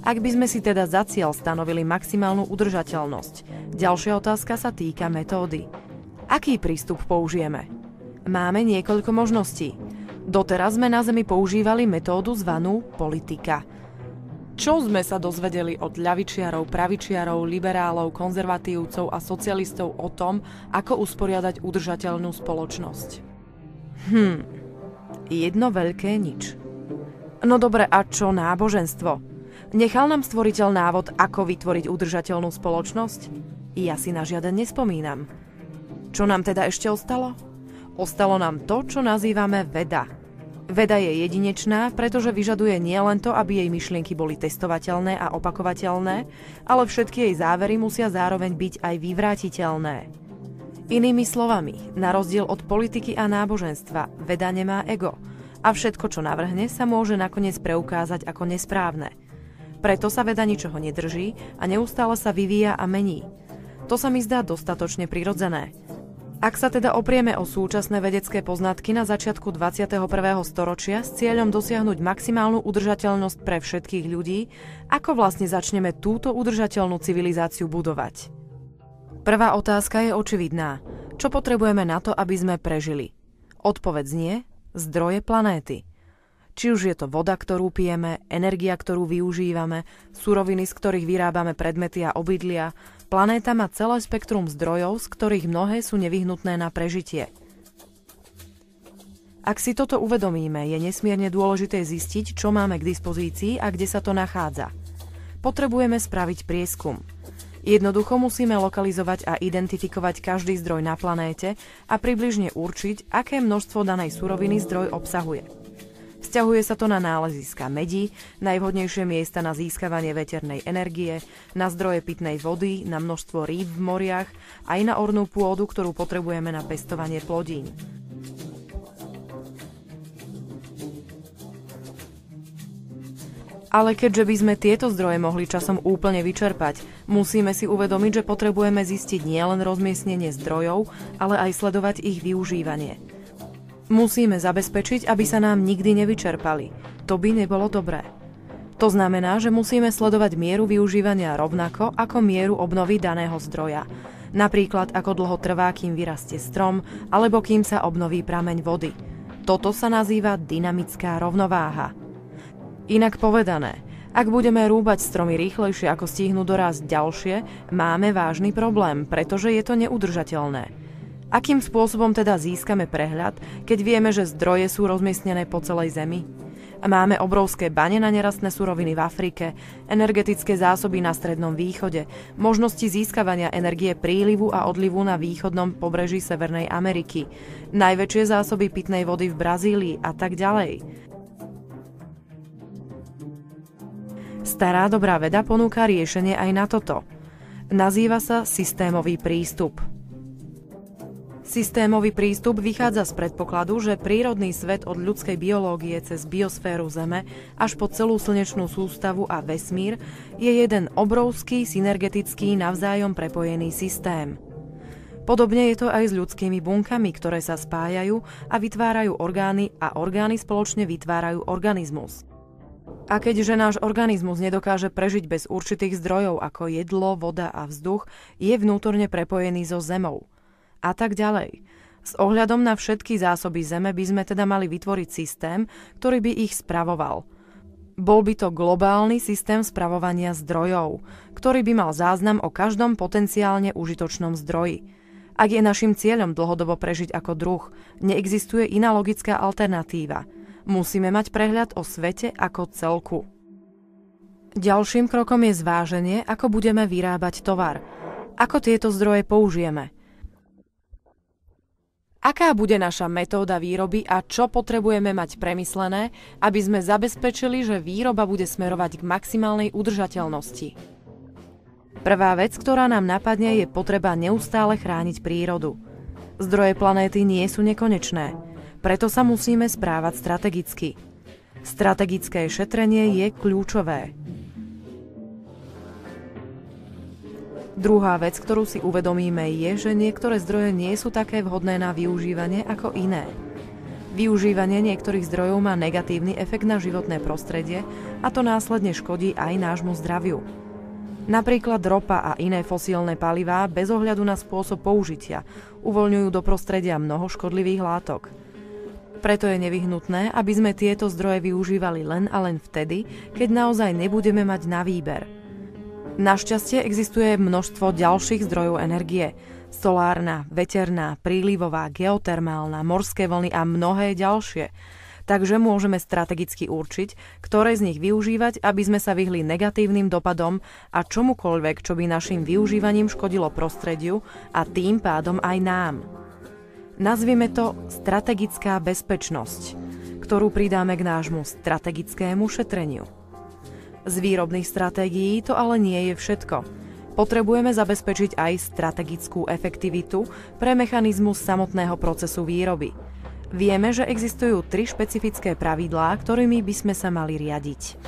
Ak by sme si teda za cieľ stanovili maximálnu udržateľnosť, ďalšia otázka sa týka metódy. Aký prístup použijeme? Máme niekoľko možností. Doteraz sme na Zemi používali metódu zvanú politika. Čo sme sa dozvedeli od ľavičiarov, pravičiarov, liberálov, konzervatívcov a socialistov o tom, ako usporiadať udržateľnú spoločnosť? Jedno veľké nič. No dobre, a čo náboženstvo? Nechal nám stvoriteľ návod, ako vytvoriť udržateľnú spoločnosť? Ja si na žiaden nespomínam. Čo nám teda ešte ostalo? Ostalo nám to, čo nazývame veda. Veda je jedinečná, pretože vyžaduje nielen to, aby jej myšlienky boli testovateľné a opakovateľné, ale všetky jej závery musia zároveň byť aj vyvrátiteľné. Inými slovami, na rozdiel od politiky a náboženstva, veda nemá ego a všetko, čo navrhne, sa môže nakoniec preukázať ako nesprávne. Preto sa veda ničoho nedrží a neustále sa vyvíja a mení. To sa mi zdá dostatočne prirodzené. Ak sa teda oprieme o súčasné vedecké poznatky na začiatku 21. storočia s cieľom dosiahnuť maximálnu udržateľnosť pre všetkých ľudí, ako vlastne začneme túto udržateľnú civilizáciu budovať? Prvá otázka je očividná. Čo potrebujeme na to, aby sme prežili? Odpoveď znie: zdroje planéty. Či už je to voda, ktorú pijeme, energia, ktorú využívame, suroviny, z ktorých vyrábame predmety a obydlia, planéta má celé spektrum zdrojov, z ktorých mnohé sú nevyhnutné na prežitie. Ak si toto uvedomíme, je nesmierne dôležité zistiť, čo máme k dispozícii a kde sa to nachádza. Potrebujeme spraviť prieskum. Jednoducho musíme lokalizovať a identifikovať každý zdroj na planéte a približne určiť, aké množstvo danej suroviny zdroj obsahuje. Vzťahuje sa to na náleziska medí, najvhodnejšie miesta na získavanie veternej energie, na zdroje pitnej vody, na množstvo rýb v moriach, aj na ornú pôdu, ktorú potrebujeme na pestovanie plodín. Ale keďže by sme tieto zdroje mohli časom úplne vyčerpať, musíme si uvedomiť, že potrebujeme zistiť nielen rozmiestnenie zdrojov, ale aj sledovať ich využívanie. Musíme zabezpečiť, aby sa nám nikdy nevyčerpali. To by nebolo dobré. To znamená, že musíme sledovať mieru využívania rovnako ako mieru obnovy daného zdroja. Napríklad, ako dlho trvá, kým vyrastie strom, alebo kým sa obnoví prameň vody. Toto sa nazýva dynamická rovnováha. Inak povedané, ak budeme rúbať stromy rýchlejšie, ako stihnú dorásť ďalšie, máme vážny problém, pretože je to neudržateľné. Akým spôsobom teda získame prehľad, keď vieme, že zdroje sú rozmiestnené po celej Zemi? Máme obrovské bane na nerastné suroviny v Afrike, energetické zásoby na Strednom východe, možnosti získavania energie prílivu a odlivu na východnom pobreží Severnej Ameriky, najväčšie zásoby pitnej vody v Brazílii a tak ďalej. Stará dobrá veda ponúka riešenie aj na toto. Nazýva sa systémový prístup. Systémový prístup vychádza z predpokladu, že prírodný svet od ľudskej biológie cez biosféru Zeme až po celú slnečnú sústavu a vesmír je jeden obrovský synergetický navzájom prepojený systém. Podobne je to aj s ľudskými bunkami, ktoré sa spájajú a vytvárajú orgány a orgány spoločne vytvárajú organizmus. A keďže náš organizmus nedokáže prežiť bez určitých zdrojov ako jedlo, voda a vzduch, je vnútorne prepojený so Zemou. A tak ďalej. S ohľadom na všetky zásoby Zeme by sme teda mali vytvoriť systém, ktorý by ich spravoval. Bol by to globálny systém spravovania zdrojov, ktorý by mal záznam o každom potenciálne užitočnom zdroji. Ak je našim cieľom dlhodobo prežiť ako druh, neexistuje iná logická alternatíva. Musíme mať prehľad o svete ako celku. Ďalším krokom je zváženie, ako budeme vyrábať tovar. Ako tieto zdroje použijeme. Aká bude naša metóda výroby a čo potrebujeme mať premyslené, aby sme zabezpečili, že výroba bude smerovať k maximálnej udržateľnosti? Prvá vec, ktorá nám napadne, je potreba neustále chrániť prírodu. Zdroje planéty nie sú nekonečné, preto sa musíme správať strategicky. Strategické šetrenie je kľúčové. Druhá vec, ktorú si uvedomíme, je, že niektoré zdroje nie sú také vhodné na využívanie ako iné. Využívanie niektorých zdrojov má negatívny efekt na životné prostredie a to následne škodí aj nášmu zdraviu. Napríklad ropa a iné fosílne palivá bez ohľadu na spôsob použitia uvoľňujú do prostredia mnoho škodlivých látok. Preto je nevyhnutné, aby sme tieto zdroje využívali len a len vtedy, keď naozaj nebudeme mať na výber. Našťastie existuje množstvo ďalších zdrojov energie. Solárna, veterná, prílivová, geotermálna, morské vlny a mnohé ďalšie. Takže môžeme strategicky určiť, ktoré z nich využívať, aby sme sa vyhli negatívnym dopadom a čomukoľvek, čo by našim využívaním škodilo prostrediu a tým pádom aj nám. Nazvime to strategická bezpečnosť, ktorú pridáme k nášmu strategickému šetreniu. Z výrobných stratégií to ale nie je všetko. Potrebujeme zabezpečiť aj strategickú efektivitu pre mechanizmus samotného procesu výroby. Vieme, že existujú 3 špecifické pravidlá, ktorými by sme sa mali riadiť.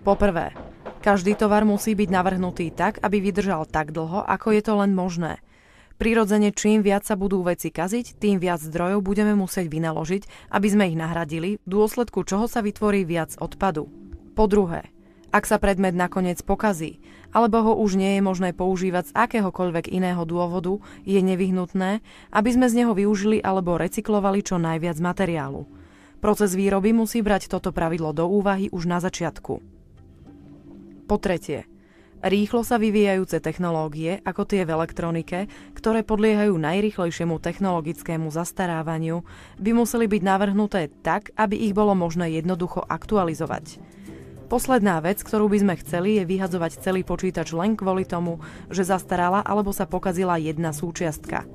Poprvé, každý tovar musí byť navrhnutý tak, aby vydržal tak dlho, ako je to len možné. Prirodzene, čím viac sa budú veci kaziť, tým viac zdrojov budeme musieť vynaložiť, aby sme ich nahradili, v dôsledku čoho sa vytvorí viac odpadu. Po druhé, ak sa predmet nakoniec pokazí, alebo ho už nie je možné používať z akéhokoľvek iného dôvodu, je nevyhnutné, aby sme z neho využili alebo recyklovali čo najviac materiálu. Proces výroby musí brať toto pravidlo do úvahy už na začiatku. Po tretie, rýchlo sa vyvíjajúce technológie, ako tie v elektronike, ktoré podliehajú najrýchlejšiemu technologickému zastarávaniu, by museli byť navrhnuté tak, aby ich bolo možné jednoducho aktualizovať. Posledná vec, ktorú by sme chceli, je vyhadzovať celý počítač len kvôli tomu, že zastarala alebo sa pokazila jedna súčiastka.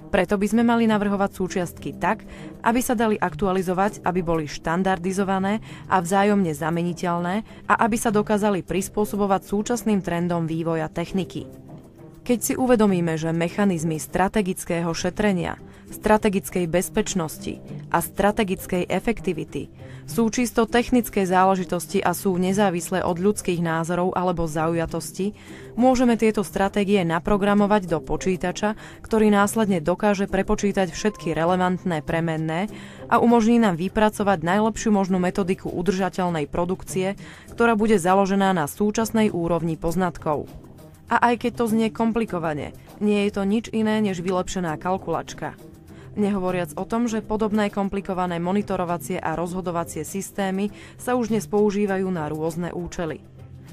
Preto by sme mali navrhovať súčiastky tak, aby sa dali aktualizovať, aby boli štandardizované a vzájomne zameniteľné a aby sa dokázali prispôsobovať súčasným trendom vývoja techniky. Keď si uvedomíme, že mechanizmy strategického šetrenia, strategickej bezpečnosti a strategickej efektivity sú čisto technické záležitosti a sú nezávislé od ľudských názorov alebo zaujatosti, môžeme tieto stratégie naprogramovať do počítača, ktorý následne dokáže prepočítať všetky relevantné premenné a umožní nám vypracovať najlepšiu možnú metodiku udržateľnej produkcie, ktorá bude založená na súčasnej úrovni poznatkov. A aj keď to znie komplikovane, nie je to nič iné než vylepšená kalkulačka. Nehovoriac o tom, že podobné komplikované monitorovacie a rozhodovacie systémy sa už dnes používajú na rôzne účely.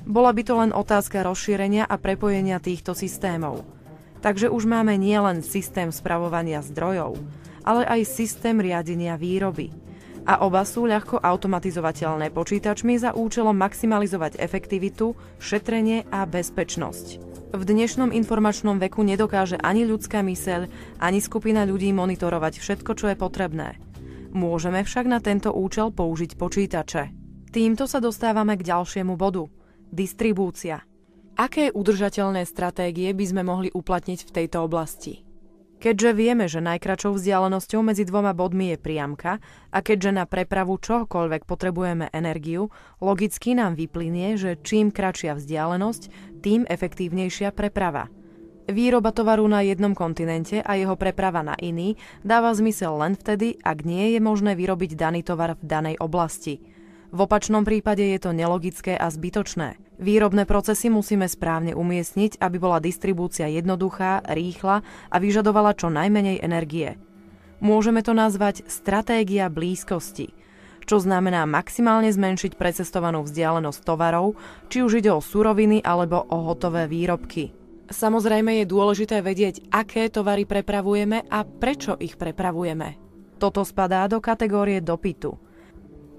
Bola by to len otázka rozšírenia a prepojenia týchto systémov. Takže už máme nielen systém spravovania zdrojov, ale aj systém riadenia výroby. A oba sú ľahko automatizovateľné počítačmi za účelom maximalizovať efektivitu, šetrenie a bezpečnosť. V dnešnom informačnom veku nedokáže ani ľudská myseľ, ani skupina ľudí monitorovať všetko, čo je potrebné. Môžeme však na tento účel použiť počítače. Týmto sa dostávame k ďalšiemu bodu. Distribúcia. Aké udržateľné stratégie by sme mohli uplatniť v tejto oblasti? Keďže vieme, že najkratšou vzdialenosťou medzi dvoma bodmi je priamka a keďže na prepravu čohokoľvek potrebujeme energiu, logicky nám vyplynie, že čím kratšia vzdialenosť, tým efektívnejšia preprava. Výroba tovaru na jednom kontinente a jeho preprava na iný dáva zmysel len vtedy, ak nie je možné vyrobiť daný tovar v danej oblasti. V opačnom prípade je to nelogické a zbytočné. Výrobné procesy musíme správne umiestniť, aby bola distribúcia jednoduchá, rýchla a vyžadovala čo najmenej energie. Môžeme to nazvať stratégia blízkosti, čo znamená maximálne zmenšiť precestovanú vzdialenosť tovarov, či už ide o suroviny alebo o hotové výrobky. Samozrejme je dôležité vedieť, aké tovary prepravujeme a prečo ich prepravujeme. Toto spadá do kategórie dopytu.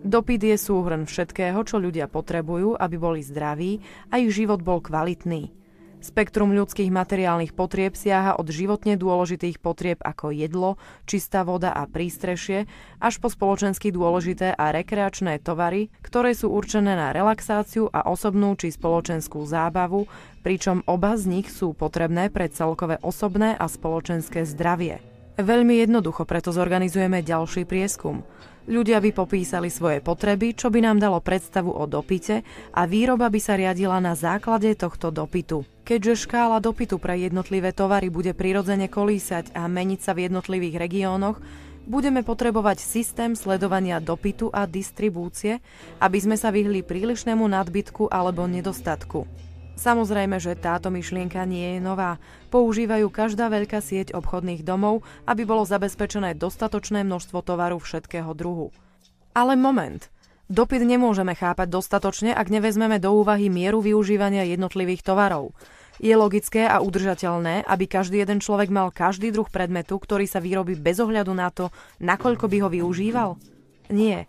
Dopyt je súhrn všetkého, čo ľudia potrebujú, aby boli zdraví a ich život bol kvalitný. Spektrum ľudských materiálnych potrieb siaha od životne dôležitých potrieb ako jedlo, čistá voda a prístrešie, až po spoločensky dôležité a rekreačné tovary, ktoré sú určené na relaxáciu a osobnú či spoločenskú zábavu, pričom oba z nich sú potrebné pre celkové osobné a spoločenské zdravie. Veľmi jednoducho preto zorganizujeme ďalší prieskum. Ľudia by popísali svoje potreby, čo by nám dalo predstavu o dopyte a výroba by sa riadila na základe tohto dopytu. Keďže škála dopytu pre jednotlivé tovary bude prirodzene kolísať a meniť sa v jednotlivých regiónoch, budeme potrebovať systém sledovania dopytu a distribúcie, aby sme sa vyhli prílišnému nadbytku alebo nedostatku. Samozrejme, že táto myšlienka nie je nová. Používajú každá veľká sieť obchodných domov, aby bolo zabezpečené dostatočné množstvo tovaru všetkého druhu. Ale moment. Dopyt nemôžeme chápať dostatočne, ak nevezmeme do úvahy mieru využívania jednotlivých tovarov. Je logické a udržateľné, aby každý jeden človek mal každý druh predmetu, ktorý sa vyrobí bez ohľadu na to, nakoľko by ho využíval? Nie.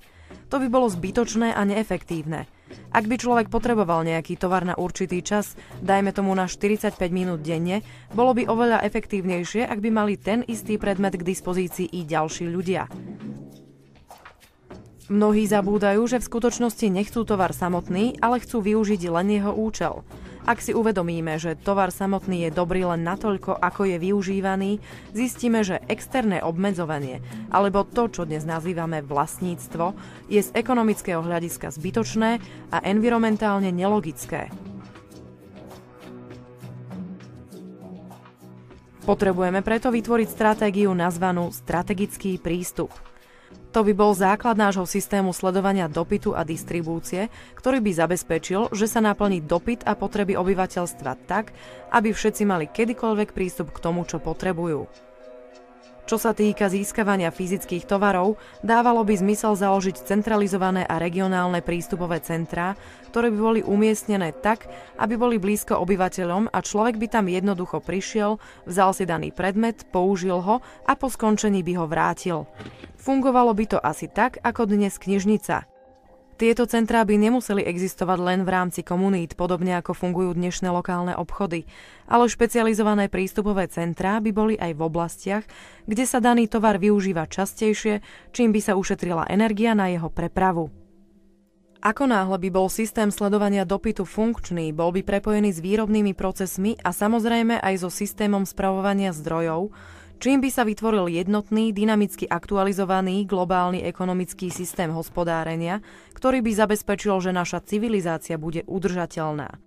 To by bolo zbytočné a neefektívne. Ak by človek potreboval nejaký tovar na určitý čas, dajme tomu na 45 minút denne, bolo by oveľa efektívnejšie, ak by mali ten istý predmet k dispozícii i ďalší ľudia. Mnohí zabúdajú, že v skutočnosti nechcú tovar samotný, ale chcú využiť len jeho účel. Ak si uvedomíme, že tovar samotný je dobrý len natoľko, ako je využívaný, zistíme, že externé obmedzovanie, alebo to, čo dnes nazývame vlastníctvo, je z ekonomického hľadiska zbytočné a environmentálne nelogické. Potrebujeme preto vytvoriť stratégiu nazvanú strategický prístup. To by bol základ nášho systému sledovania dopytu a distribúcie, ktorý by zabezpečil, že sa naplní dopyt a potreby obyvateľstva tak, aby všetci mali kedykoľvek prístup k tomu, čo potrebujú. Čo sa týka získavania fyzických tovarov, dávalo by zmysel založiť centralizované a regionálne prístupové centrá, ktoré by boli umiestnené tak, aby boli blízko obyvateľom a človek by tam jednoducho prišiel, vzal si daný predmet, použil ho a po skončení by ho vrátil. Fungovalo by to asi tak, ako dnes knižnica. Tieto centrá by nemuseli existovať len v rámci komunít, podobne ako fungujú dnešné lokálne obchody, ale špecializované prístupové centrá by boli aj v oblastiach, kde sa daný tovar využíva častejšie, čím by sa ušetrila energia na jeho prepravu. Ako náhle by bol systém sledovania dopytu funkčný, bol by prepojený s výrobnými procesmi a samozrejme aj so systémom spravovania zdrojov, čím by sa vytvoril jednotný, dynamicky aktualizovaný globálny ekonomický systém hospodárenia, ktorý by zabezpečil, že naša civilizácia bude udržateľná.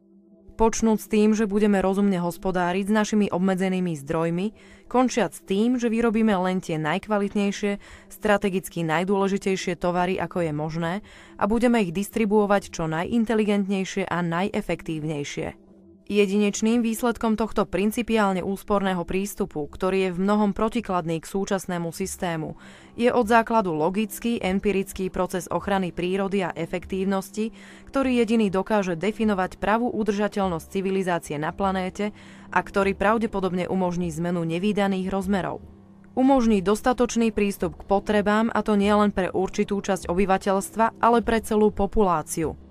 Počnúť s tým, že budeme rozumne hospodáriť s našimi obmedzenými zdrojmi, končiac s tým, že vyrobíme len tie najkvalitnejšie, strategicky najdôležitejšie tovary, ako je možné, a budeme ich distribuovať čo najinteligentnejšie a najefektívnejšie. Jedinečným výsledkom tohto principiálne úsporného prístupu, ktorý je v mnohom protikladný k súčasnému systému, je od základu logický, empirický proces ochrany prírody a efektívnosti, ktorý jediný dokáže definovať pravú udržateľnosť civilizácie na planéte a ktorý pravdepodobne umožní zmenu nevídaných rozmerov. Umožní dostatočný prístup k potrebám, a to nie len pre určitú časť obyvateľstva, ale pre celú populáciu.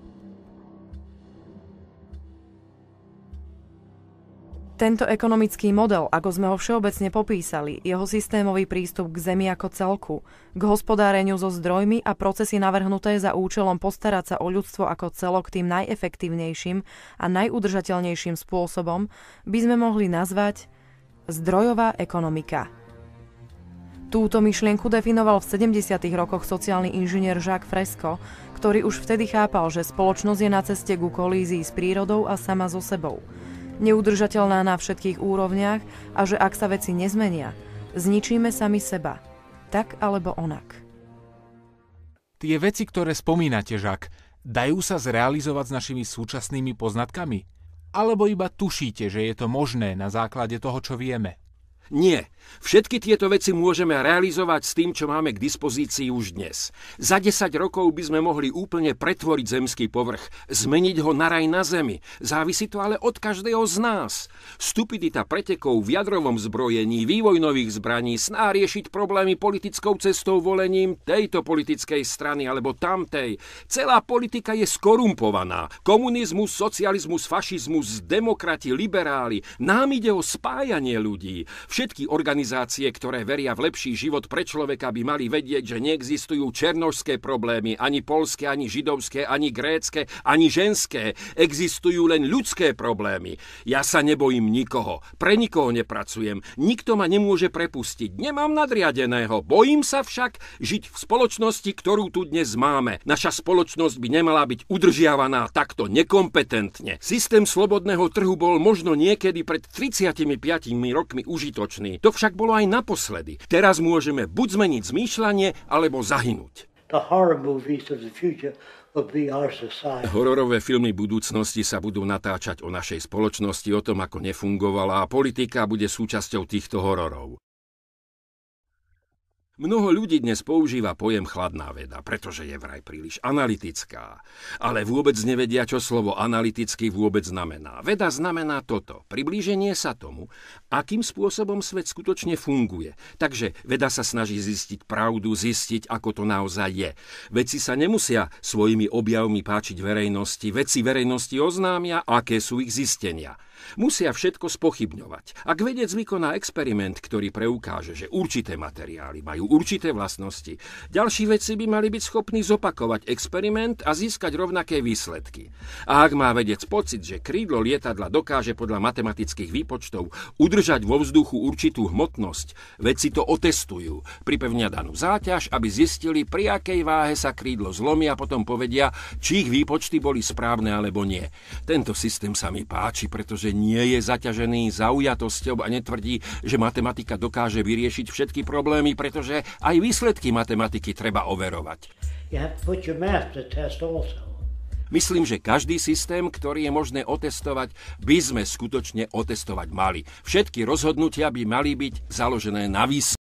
Tento ekonomický model, ako sme ho všeobecne popísali, jeho systémový prístup k zemi ako celku, k hospodáreniu so zdrojmi a procesy navrhnuté za účelom postarať sa o ľudstvo ako celok tým najefektívnejším a najudržateľnejším spôsobom, by sme mohli nazvať zdrojová ekonomika. Túto myšlienku definoval v 70. rokoch sociálny inžinier Jacques Fresco, ktorý už vtedy chápal, že spoločnosť je na ceste ku kolízii s prírodou a sama so sebou. Neudržateľná na všetkých úrovniach a že ak sa veci nezmenia, zničíme sami seba. Tak alebo onak. Tie veci, ktoré spomínate, Jacques, dajú sa zrealizovať s našimi súčasnými poznatkami? Alebo iba tušíte, že je to možné na základe toho, čo vieme? Nie. Všetky tieto veci môžeme realizovať s tým, čo máme k dispozícii už dnes. Za 10 rokov by sme mohli úplne pretvoriť zemský povrch, zmeniť ho na raj na zemi. Závisí to ale od každého z nás. Stupidita pretekov v jadrovom zbrojení, vývoj nových zbraní, sná riešiť problémy politickou cestou volením tejto politickej strany alebo tamtej. Celá politika je skorumpovaná. Komunizmus, socializmus, fašizmus, demokrati, liberáli. Nám ide o spájanie ľudí. Všetky organizácie, ktoré veria v lepší život pre človeka, by mali vedieť, že neexistujú černošské problémy, ani poľské, ani židovské, ani grécke, ani ženské. Existujú len ľudské problémy. Ja sa nebojím nikoho, pre nikoho nepracujem, nikto ma nemôže prepustiť, nemám nadriadeného. Bojím sa však žiť v spoločnosti, ktorú tu dnes máme. Naša spoločnosť by nemala byť udržiavaná takto nekompetentne. Systém slobodného trhu bol možno niekedy pred 35 rokmi užitočný. To však bolo aj naposledy. Teraz môžeme buď zmeniť zmýšľanie, alebo zahynúť. Hororové filmy budúcnosti sa budú natáčať o našej spoločnosti, o tom, ako nefungovala, a politika bude súčasťou týchto hororov. Mnoho ľudí dnes používa pojem chladná veda, pretože je vraj príliš analytická. Ale vôbec nevedia, čo slovo analytický vôbec znamená. Veda znamená toto, priblíženie sa tomu, akým spôsobom svet skutočne funguje. Takže veda sa snaží zistiť pravdu, zistiť, ako to naozaj je. Vedci sa nemusia svojimi objavmi páčiť verejnosti, vedci verejnosti oznámia, aké sú ich zistenia. Musia všetko spochybňovať. Ak vedec vykoná experiment, ktorý preukáže, že určité materiály majú určité vlastnosti, ďalší vedci by mali byť schopní zopakovať experiment a získať rovnaké výsledky. A ak má vedec pocit, že krídlo lietadla dokáže podľa matematických výpočtov udržať vo vzduchu určitú hmotnosť, vedci to otestujú, pripevnia danú záťaž, aby zistili, pri akej váhe sa krídlo zlomí, a potom povedia, či ich výpočty boli správne alebo nie. Tento systém sa mi páči, pretože nie je zaťažený zaujatosťou a netvrdí, že matematika dokáže vyriešiť všetky problémy, pretože aj výsledky matematiky treba overovať. Myslím, že každý systém, ktorý je možné otestovať, by sme skutočne otestovať mali. Všetky rozhodnutia by mali byť založené na výsledku.